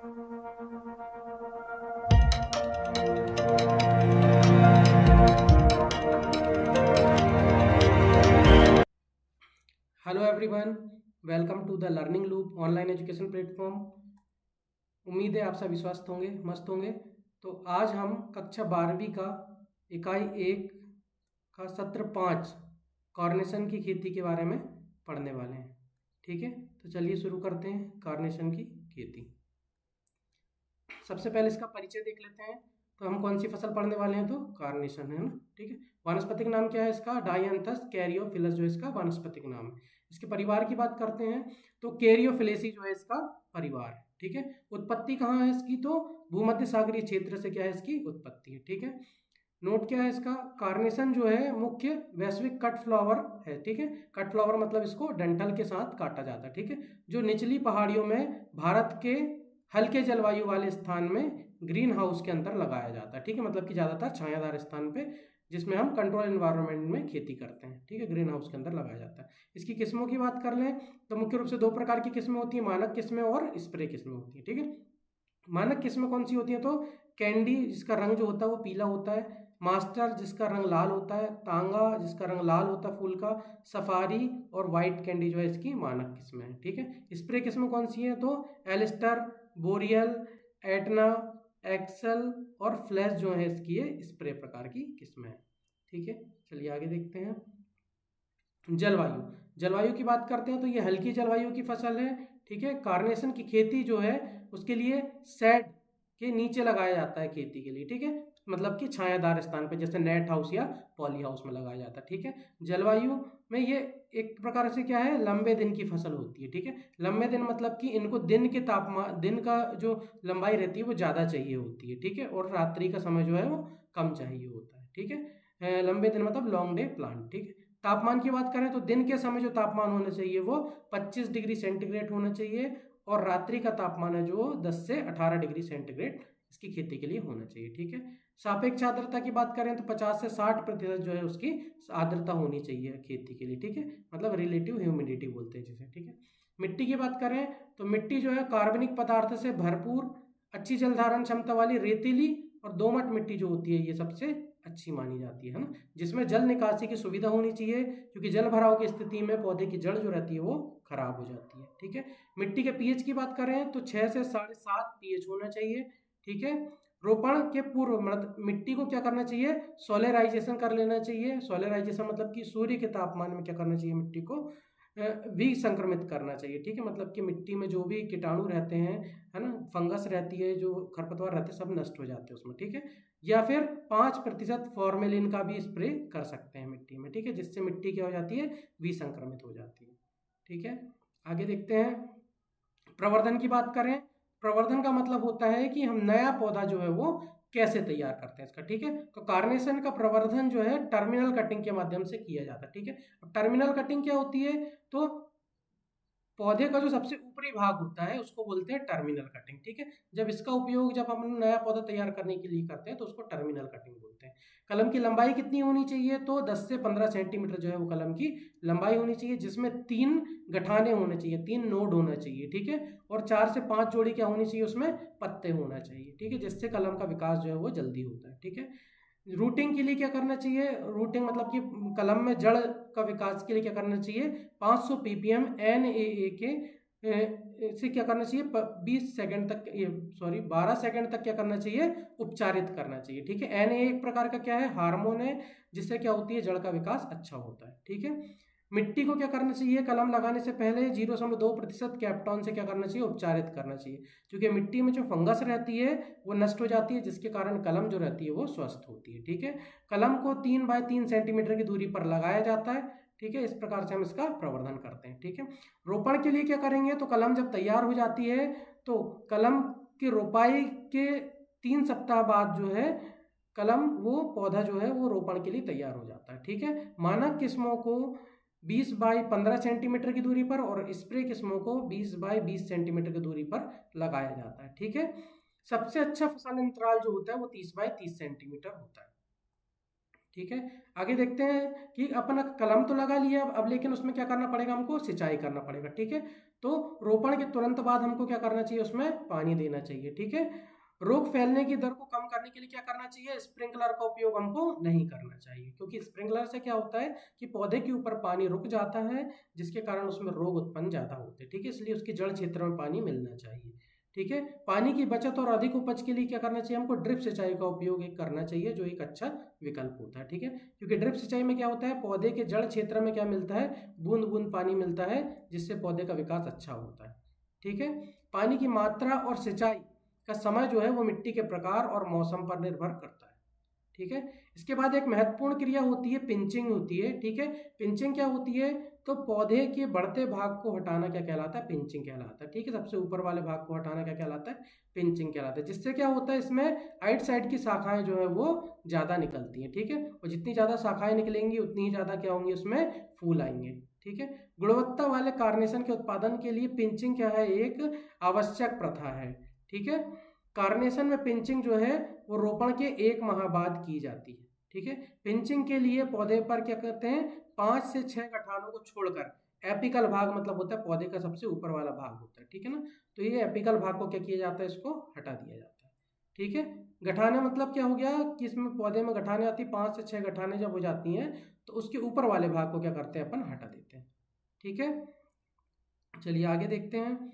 Hello everyone, welcome to the learning loop online education platform. उम्मीद है आप सभी स्वस्थ होंगे, मस्त होंगे। तो आज हम कक्षा 12वीं का इकाई 1 का सत्र 5 कार्नेशन की खेती के बारे में पढ़ने वाले हैं। ठीक है, तो चलिए शुरू करते हैं कार्नेशन की खेती। सबसे पहले इसका परिचय देख लेते हैं। तो हम कौन सी फसल पढ़ने वाले हैं? तो कार्नेशन है ना। ठीक है, वानस्पतिक नाम क्या है इसका? डायंथस कैरियोफिलस जो इसका वानस्पतिक नाम है। इसके परिवार की बात करते हैं तो कैरियोफिलेसी जो है इसका परिवार है। ठीक है, उत्पत्ति कहाँ है इसकी? तो भूमध्य सागरीय क्षेत्र से क्या है इसकी उत्पत्ति है। ठीक है, नोट क्या है इसका? कार्नेशन जो है मुख्य वैश्विक कट फ्लावर है। ठीक है, कट फ्लावर मतलब इसको डंठल के साथ काटा जाता है। ठीक है, जो निचली पहाड़ियों में भारत के हल्के जलवायु वाले स्थान में ग्रीन हाउस के अंदर लगाया जाता है। ठीक है, मतलब कि ज़्यादातर छायादार स्थान पे जिसमें हम कंट्रोल एनवायरनमेंट में खेती करते हैं। ठीक है, ग्रीन हाउस के अंदर लगाया जाता है। इसकी किस्मों की बात कर लें तो मुख्य रूप से दो प्रकार की किस्में होती हैं, मानक किस्में और स्प्रे किस्में होती हैं। ठीक है, मानक किस्में कौन सी होती हैं? तो कैंडी जिसका रंग जो होता है वो पीला होता है, मास्टर जिसका रंग लाल होता है, तांगा जिसका रंग लाल होता है फूल का, सफारी और वाइट कैंडी जो है इसकी मानक किस्में हैं। ठीक है, स्प्रे किस्में कौन सी हैं? तो एलिस्टर, बोरियल, एटना, एक्सेल और फ्लैश जो है इसकी ये स्प्रे प्रकार की किस्में हैं। ठीक है, चलिए आगे देखते हैं। जलवायु, जलवायु की बात करते हैं तो ये हल्की जलवायु की फसल है। ठीक है, कार्नेशन की खेती जो है उसके लिए शेड के नीचे लगाया जाता है खेती के लिए। ठीक है, मतलब कि छायादार स्थान पे जैसे नेट हाउस या पॉली हाउस में लगाया जाता है। ठीक है, जलवायु में ये एक प्रकार से क्या है, लंबे दिन की फसल होती है। ठीक है, लंबे दिन मतलब कि इनको दिन के तापमान, दिन का जो लंबाई रहती है वो ज़्यादा चाहिए होती है। ठीक है, और रात्रि का समय जो है वो कम चाहिए होता है। ठीक है, लंबे दिन मतलब लॉन्ग डे प्लांट। ठीक है, तापमान की बात करें तो दिन के समय जो तापमान होना चाहिए वो 25 डिग्री सेंटीग्रेड होना चाहिए, और रात्रि का तापमान है जो 10 से 18 डिग्री सेंटीग्रेड इसकी खेती के लिए होना चाहिए। ठीक है, सापेक्ष आर्द्रता की बात करें तो 50 से 60% जो है उसकी आर्द्रता होनी चाहिए खेती के लिए। ठीक है, मतलब रिलेटिव ह्यूमिडिटी बोलते हैं जिसे। ठीक है, मिट्टी की बात करें तो मिट्टी जो है कार्बनिक पदार्थ से भरपूर, अच्छी जल धारण क्षमता वाली रेतीली और दोमट मिट्टी जो होती है ये सबसे अच्छी मानी जाती है ना, जिसमें जल निकासी की सुविधा होनी चाहिए, क्योंकि जल भराव की स्थिति में पौधे की जड़ जो रहती है वो खराब हो जाती है। ठीक है, मिट्टी के पीएच की बात करें तो 6 से 7.5 पीएच होना चाहिए। ठीक है, रोपण के पूर्व मतलब मिट्टी को क्या करना चाहिए? सोलराइजेशन कर लेना चाहिए। सोलराइजेशन मतलब कि सूर्य के तापमान में क्या करना चाहिए? मिट्टी को विसंक्रमित करना चाहिए। ठीक है, मतलब कि मिट्टी में जो भी कीटाणु रहते हैं, है ना, फंगस रहती है, जो खरपतवार रहते हैं, सब नष्ट हो जाते हैं उसमें। ठीक है, या फिर 5% फॉर्मेलिन का भी स्प्रे कर सकते हैं मिट्टी में। ठीक है, जिससे मिट्टी क्या हो जाती है? विसंक्रमित हो जाती है। ठीक है, आगे देखते हैं। प्रवर्धन की बात करें, प्रवर्धन का मतलब होता है कि हम नया पौधा जो है वो कैसे तैयार करते हैं इसका। ठीक है, तो कार्नेशन का प्रवर्धन जो है टर्मिनल कटिंग के माध्यम से किया जाता है। ठीक है, अब टर्मिनल कटिंग क्या होती है? तो पौधे का जो सबसे ऊपरी भाग होता है उसको बोलते हैं टर्मिनल कटिंग। ठीक है, जब इसका उपयोग जब हम नया पौधा तैयार करने के लिए करते हैं तो उसको टर्मिनल कटिंग बोलते हैं। कलम की लंबाई कितनी होनी चाहिए? तो 10 से 15 सेंटीमीटर जो है वो कलम की लंबाई होनी चाहिए, जिसमें 3 गठाने होने चाहिए, 3 नोड होना चाहिए। ठीक है, और 4 से 5 जोड़ी क्या होनी चाहिए? उसमें पत्ते होना चाहिए। ठीक है, जिससे कलम का विकास जो है वो जल्दी होता है। ठीक है, रूटिंग के लिए क्या करना चाहिए? रूटिंग मतलब कि कलम में जड़ का विकास के लिए क्या करना चाहिए? 500 ppm NaA के से क्या करना चाहिए? 20 सेकंड तक, ये सॉरी 12 सेकंड तक क्या करना चाहिए? उपचारित करना चाहिए। ठीक है, NaA एक प्रकार का क्या है? हार्मोन है, जिससे क्या होती है? जड़ का विकास अच्छा होता है। ठीक है, मिट्टी को क्या करना चाहिए? कलम लगाने से पहले 0.2% कैप्टॉन से क्या करना चाहिए? उपचारित करना चाहिए, क्योंकि मिट्टी में जो फंगस रहती है वो नष्ट हो जाती है, जिसके कारण कलम जो रहती है वो स्वस्थ होती है। ठीक है, कलम को 3 बाय 3 सेंटीमीटर की दूरी पर लगाया जाता है। ठीक है, इस प्रकार से हम इसका प्रवर्धन करते हैं। ठीक है, रोपण के लिए क्या करेंगे? तो कलम जब तैयार हो जाती है तो कलम की रोपाई के 3 सप्ताह बाद जो है कलम, वो पौधा जो है वो रोपण के लिए तैयार हो जाता है। ठीक है, मानक किस्मों को 20 बाई 15 सेंटीमीटर की दूरी पर और स्प्रे किस्मों को 20 बाई 20 सेंटीमीटर की दूरी पर लगाया जाता है। ठीक है, सबसे अच्छा फसल अंतराल जो होता है वो 30 बाई 30 सेंटीमीटर होता है। ठीक है। आगे देखते हैं कि अपना कलम तो लगा लिया अब लेकिन उसमें क्या करना पड़ेगा, हमको सिंचाई करना पड़ेगा। ठीक है, तो रोपण के तुरंत बाद हमको क्या करना चाहिए, उसमें पानी देना चाहिए। ठीक है, रोग फैलने की दर को कम करने के लिए क्या करना चाहिए, स्प्रिंकलर का उपयोग हमको नहीं करना चाहिए, क्योंकि स्प्रिंकलर से क्या होता है कि पौधे के ऊपर पानी रुक जाता है, जिसके कारण उसमें रोग उत्पन्न ज़्यादा होते हैं। ठीक है, इसलिए उसके जड़ क्षेत्र में पानी मिलना चाहिए। ठीक है, पानी की बचत और अधिक उपज के लिए क्या करना चाहिए, हमको ड्रिप सिंचाई का उपयोग एक करना चाहिए, जो एक अच्छा विकल्प होता है। ठीक है, क्योंकि ड्रिप सिंचाई में क्या होता है, पौधे के जड़ क्षेत्र में क्या मिलता है, बूंद बूंद पानी मिलता है, जिससे पौधे का विकास अच्छा होता है। ठीक है, पानी की मात्रा और सिंचाई का समय जो है वो मिट्टी के प्रकार और मौसम पर निर्भर करता है। ठीक है, इसके बाद एक महत्वपूर्ण क्रिया होती है, पिंचिंग होती है। ठीक है, पिंचिंग क्या होती है, तो पौधे के बढ़ते भाग को हटाना क्या कहलाता है, पिंचिंग कहलाता है। ठीक है, सबसे ऊपर वाले भाग को हटाना क्या कहलाता है, पिंचिंग कहलाता है। जिससे क्या होता है, इसमें आइट साइड की शाखाएं जो है वो ज़्यादा निकलती हैं। ठीक है, और जितनी ज़्यादा शाखाएं निकलेंगी उतनी ही ज़्यादा क्या होंगी, उसमें फूल आएंगे। ठीक है, गुणवत्ता वाले कार्नेशन के उत्पादन के लिए पिंचिंग क्या है, एक आवश्यक प्रथा है। ठीक है, कार्नेशन में पिंचिंग जो है वो रोपण के 1 माह बाद की जाती है। ठीक है, पिंचिंग के लिए पौधे पर क्या करते हैं, 5 से 6 गठानों को छोड़कर, एपिकल भाग मतलब होता है पौधे का सबसे ऊपर वाला भाग होता है। ठीक है ना, तो ये एपिकल भाग को क्या किया जाता है, इसको हटा दिया जाता है। ठीक है, गठाने मतलब क्या हो गया कि इसमें पौधे में गठाने आती, 5 से 6 गठाने जब हो जाती हैं तो उसके ऊपर वाले भाग को क्या करते हैं, अपन हटा देते हैं। ठीक है, चलिए आगे देखते हैं।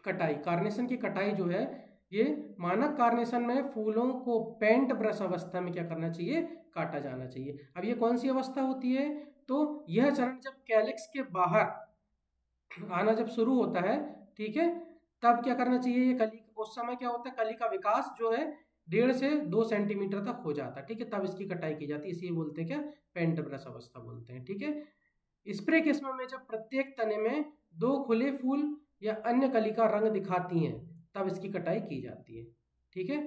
कटाई, कार्नेशन की कटाई जो है, ये मानक कार्नेशन में फूलों को पेंट ब्रश अवस्था में क्या करना चाहिए, काटा जाना चाहिए। अब ये कौन सी अवस्था होती है, तो यह चरण जब कैलिक्स के बाहर आना जब शुरू होता है, ठीक है, तब क्या करना चाहिए, ये कली, उस समय क्या होता है, कली का विकास जो है 1.5 से 2 सेंटीमीटर तक हो जाता है। ठीक है, तब इसकी कटाई की जाती है, इसी बोलते हैं क्या, पेंट ब्रश अवस्था बोलते हैं। ठीक है, स्प्रे किस्म में जब प्रत्येक तने में 2 खुले फूल या अन्य कली का रंग दिखाती हैं, तब इसकी कटाई की जाती है। ठीक है,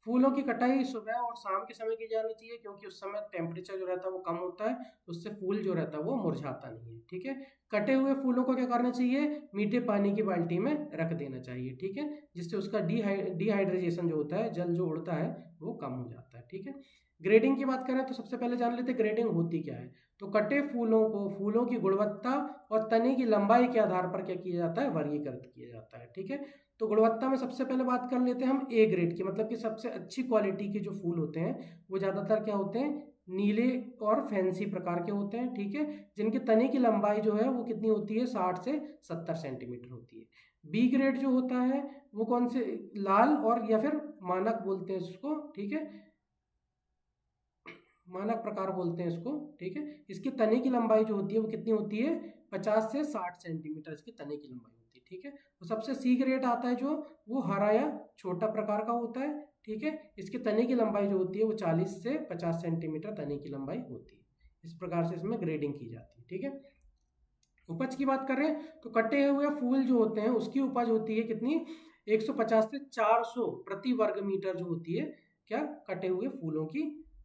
फूलों की कटाई सुबह और शाम के समय की जानी चाहिए, क्योंकि उस समय टेम्परेचर जो रहता है वो कम होता है, उससे फूल जो रहता है वो मुरझाता नहीं है। ठीक है, कटे हुए फूलों को क्या करना चाहिए, मीठे पानी की बाल्टी में रख देना चाहिए। ठीक है, जिससे उसका डिहाइड्रेशन जो होता है, जल जो उड़ता है वो कम हो जाता है। ठीक है, ग्रेडिंग की बात करें तो सबसे पहले जान लेते हैं ग्रेडिंग होती क्या है। तो कटे फूलों को फूलों की गुणवत्ता और तने की लंबाई के आधार पर क्या किया जाता है, वर्गीकृत किया जाता है। ठीक है, तो गुणवत्ता में सबसे पहले बात कर लेते हैं हम ए ग्रेड की, मतलब कि सबसे अच्छी क्वालिटी के जो फूल होते हैं वो ज़्यादातर क्या होते हैं, नीले और फैंसी प्रकार के होते हैं। ठीक है, जिनके तने की लंबाई जो है वो कितनी होती है, 60 से 70 सेंटीमीटर होती है। बी ग्रेड जो होता है वो कौन से, लाल और या फिर मानक बोलते हैं इसको। ठीक है, मानक प्रकार बोलते हैं इसको। ठीक है, इसकी तने की लंबाई जो होती है वो कितनी होती है, 50 से 60 सेंटीमीटर इसकी तने की लंबाई होती है। ठीक है, तो सबसे सी ग्रेड आता है जो, वो हरा या छोटा प्रकार का होता है। ठीक है, इसके तने की लंबाई जो होती है वो 40 से 50 सेंटीमीटर तने की लंबाई होती है। इस प्रकार से इसमें ग्रेडिंग की जाती है। ठीक है, उपज की बात करें तो कटे हुए फूल जो होते हैं उसकी उपज होती है कितनी, 150 से 400 प्रति वर्ग मीटर जो होती है, क्या, कटे हुए फूलों की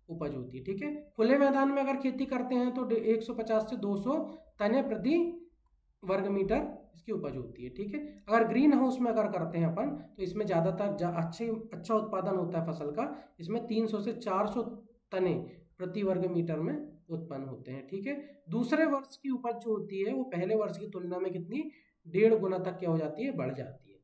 उपज होती है। ठीक है, खुले मैदान में अगर खेती करते हैं तो 150 से 200 तने प्रति वर्ग मीटर इसकी उपज होती है। ठीक है, अगर ग्रीन हाउस में अगर करते हैं अपन तो इसमें ज़्यादातर अच्छा उत्पादन होता है फसल का, इसमें 300 से 400 तने प्रति वर्ग मीटर में उत्पन्न होते हैं। ठीक है, दूसरे वर्ष की उपज जो होती है वो पहले वर्ष की तुलना में कितनी, 1.5 गुना तक क्या हो जाती है, बढ़ जाती है।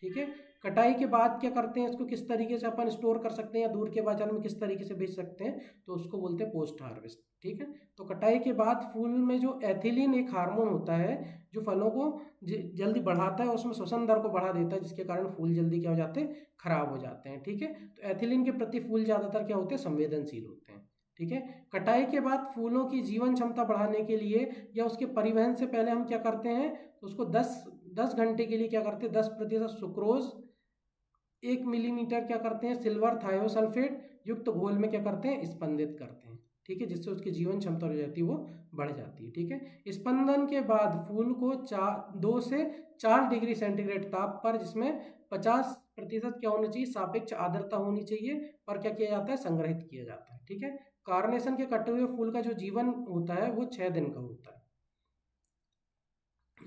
ठीक है, कटाई के बाद क्या करते हैं, इसको किस तरीके से अपन स्टोर कर सकते हैं या दूर के बाजार में किस तरीके से बेच सकते हैं, तो उसको बोलते हैं पोस्ट हार्वेस्ट। ठीक है, तो कटाई के बाद फूल में जो एथिलीन एक हार्मोन होता है जो फलों को जल्दी बढ़ाता है, उसमें श्वसन दर को बढ़ा देता है, जिसके कारण फूल जल्दी क्या हो जाते हैं, खराब हो जाते हैं। ठीक है, तो एथिलीन के प्रति फूल ज़्यादातर क्या होते हैं, संवेदनशील होते हैं। ठीक है, कटाई के बाद फूलों की जीवन क्षमता बढ़ाने के लिए या उसके परिवहन से पहले हम क्या करते हैं, तो उसको 10 घंटे के लिए क्या करते हैं, 10% सुक्रोज, 1 मिलीमीटर क्या करते हैं, सिल्वर थायोसल्फेट युक्त घोल में क्या करते हैं, स्पंदित करते हैं। ठीक है, जिससे उसकी जीवन क्षमता हो जाती है वो बढ़ जाती है। ठीक है, स्पंदन के बाद फूल को 2 से 4 डिग्री सेंटीग्रेड ताप पर, जिसमें 50% क्या होना चाहिए, सापेक्ष आर्द्रता होनी चाहिए, पर क्या किया जाता है, संग्रहित किया जाता है। ठीक है, कार्नेशन के कटे हुए फूल का जो जीवन होता है वो 6 दिन का होता है।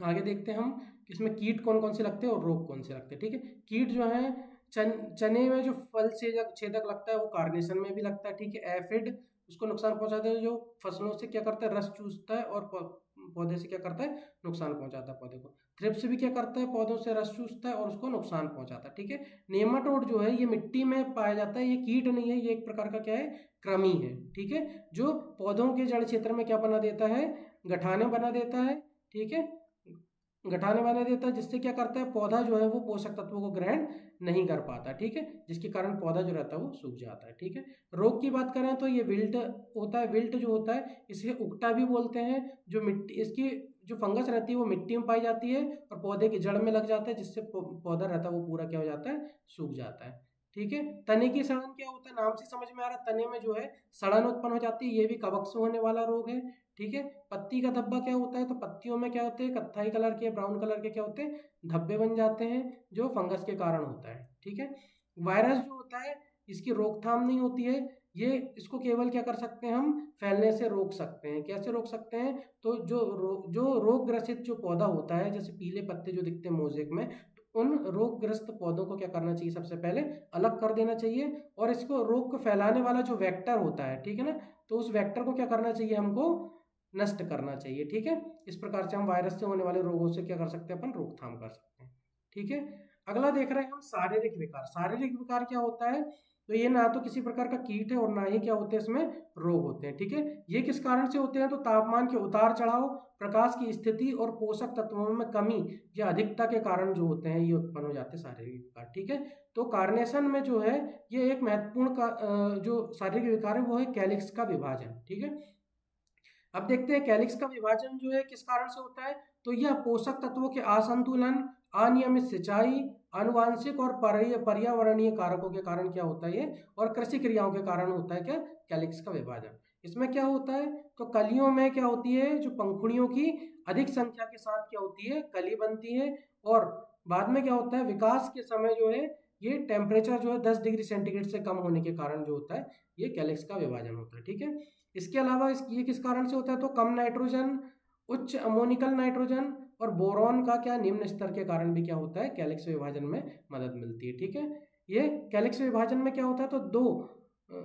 आगे देखते हैं हम कि इसमें कीट कौन कौन से लगते हैं और रोग कौन से लगते हैं। ठीक है, कीट जो है, चने में जो फल छेदक लगता है वो कार्नेशन में भी लगता है। ठीक है, एफिड उसको नुकसान पहुंचाता है, जो फसलों से क्या करता है, रस चूसता है और पौधे से क्या करता है, नुकसान पहुंचाता है पौधे को। थ्रिप्स भी क्या करता है, पौधों से रस चूसता है और उसको नुकसान पहुंचाता है, ठीक है। नेमाटोड जो है ये मिट्टी में पाया जाता है, ये कीट नहीं है, ये एक प्रकार का क्या है, कृमि है, ठीक है, जो पौधों के जड़ क्षेत्र में क्या बना देता है, गठाने बना देता है, ठीक है, गठाने बना देता है, जिससे क्या करता है, पौधा जो है वो पोषक तत्वों को ग्रहण नहीं कर पाता, ठीक है, जिसके कारण पौधा जो रहता है वो सूख जाता है, ठीक है। रोग की बात करें तो ये विल्ट होता है, विल्ट जो होता है इसे उकटा भी बोलते हैं, जो मिट्टी, इसकी जो फंगस रहती है वो मिट्टी में पाई जाती है और पौधे की जड़ में लग जाता है, जिससे पौधा रहता है वो पूरा क्या हो जाता है, सूख जाता है, ठीक है। तने की सड़न क्या होता है, नाम से समझ में आ रहा है, तने में जो है सड़न उत्पन्न हो जाती है, ये भी कवक से होने वाला रोग है, ठीक है। पत्ती का धब्बा क्या होता है, तो पत्तियों में क्या होते हैं, कत्थई कलर के, ब्राउन कलर के क्या होते हैं, धब्बे बन जाते हैं, जो फंगस के कारण होता है, ठीक है। वायरस जो होता है इसकी रोकथाम नहीं होती है, ये इसको केवल क्या कर सकते हैं, हम फैलने से रोक सकते हैं। कैसे रोक सकते हैं, तो जो रोग ग्रसित जो पौधा होता है, जैसे पीले पत्ते जो दिखते हैं मोजेक में, तो उन रोगग्रस्त पौधों को क्या करना चाहिए, सबसे पहले अलग कर देना चाहिए, और इसको रोग को फैलाने वाला जो वेक्टर होता है, ठीक है ना, तो उस वेक्टर को क्या करना चाहिए, हमको नष्ट करना चाहिए, ठीक है। इस प्रकार से हम वायरस से होने वाले रोगों से क्या कर सकते हैं, अपन रोकथाम कर सकते हैं, ठीक है। अगला देख रहे हैं हम शारीरिक विकार। शारीरिक विकार क्या होता है, तो ये ना तो किसी प्रकार का कीट है और ना ही क्या होते हैं इसमें रोग होते हैं, ठीक है। ये किस कारण से होते हैं, तो तापमान के उतार चढ़ाव, प्रकाश की स्थिति और पोषक तत्वों में कमी या अधिकता के कारण जो होते हैं ये उत्पन्न हो जाते हैं शारीरिक विकार, ठीक है। तो कार्नेशन में जो है ये एक महत्वपूर्ण का जो शारीरिक विकार है वो है कैलिक्स का विभाजन, ठीक है। अब देखते हैं कैलिक्स का विभाजन जो है किस कारण से होता है, तो यह पोषक तत्वों के असंतुलन, अनियमित सिंचाई, आनुवांशिक और पर्यावरणीय कारकों के कारण क्या होता है ये, और कृषि क्रियाओं के कारण होता है क्या, कैलिक्स का विभाजन। इसमें क्या होता है, तो कलियों में क्या होती है, जो पंखुड़ियों की अधिक संख्या के साथ क्या होती है, कली बनती है, और बाद में क्या होता है, विकास के समय जो है ये टेम्परेचर जो है 10 डिग्री सेंटीग्रेड से कम होने के कारण जो होता है ये कैलिक्स का विभाजन होता है, ठीक है। इसके अलावा ये किस कारण से होता है, तो कम नाइट्रोजन, उच्च अमोनिकल नाइट्रोजन और बोरॉन का क्या निम्न स्तर के कारण भी क्या होता है, कैलिक्स विभाजन में मदद मिलती है, ठीक है। ये कैलिक्स विभाजन में क्या होता है, तो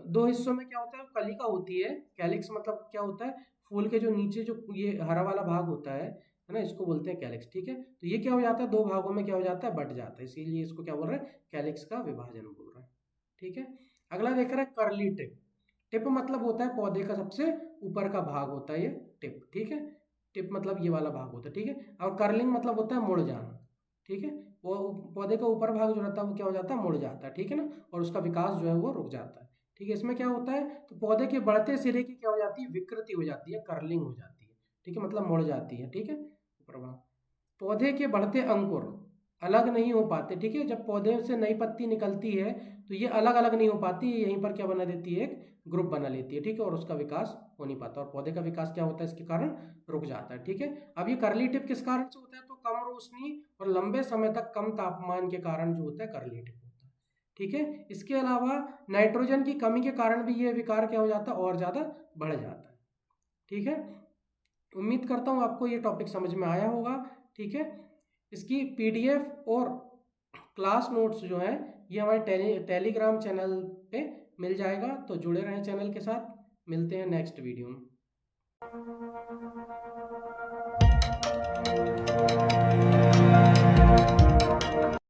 दो हिस्सों में क्या होता है, कलिका होती है। कैलिक्स मतलब क्या होता है, फूल के जो नीचे जो ये हरा वाला भाग होता है ना, इसको बोलते हैं कैलिक्स, ठीक है। तो ये क्या हो जाता है, दो भागों में क्या हो जाता है, बट जाता है, इसीलिए इसको क्या बोल रहे हैं, कैलिक्स का विभाजन बोल रहे हैं, ठीक है। अगला देख रहे हैं कर्ली टिप। टिप मतलब होता है पौधे का सबसे ऊपर का भाग होता है ये टिप, ठीक है। टिप मतलब ये वाला भाग होता है, ठीक है। और कर्लिंग मतलब होता है मुड़ जाना, ठीक है। वो पौधे का ऊपर भाग जो रहता है वो क्या हो जाता है, मुड़ जाता है, ठीक है ना, और उसका विकास जो है वो रुक जाता है, ठीक है। इसमें क्या होता है, तो पौधे के बढ़ते सिरे की क्या हो जाती है, विकृति हो जाती है, कर्लिंग हो जाती है, ठीक है, मतलब मुड़ जाती है, ठीक है, ऊपर भाग। पौधे के बढ़ते अंकुर अलग नहीं हो पाते, ठीक है। जब पौधे से नई पत्ती निकलती है तो ये अलग अलग नहीं हो पाती, यहीं पर क्या बना देती है, एक ग्रुप बना लेती है, ठीक है, और उसका विकास हो नहीं पाता, और पौधे का विकास क्या होता है, इसके कारण रुक जाता है, ठीक है। अब ये कर्ली टिप किस कारण से होता है, तो कम रोशनी और लंबे समय तक कम तापमान के कारण जो होता है कर्ली टिप होता है, ठीक है। इसके अलावा नाइट्रोजन की कमी के कारण भी ये विकार क्या हो जाता है, और ज़्यादा बढ़ जाता है, ठीक है। उम्मीद करता हूँ आपको ये टॉपिक समझ में आया होगा, ठीक है। इसकी पीडीएफ और क्लास नोट्स जो है ये हमारे टेलीग्राम चैनल पे मिल जाएगा, तो जुड़े रहें चैनल के साथ। मिलते हैं नेक्स्ट वीडियो में।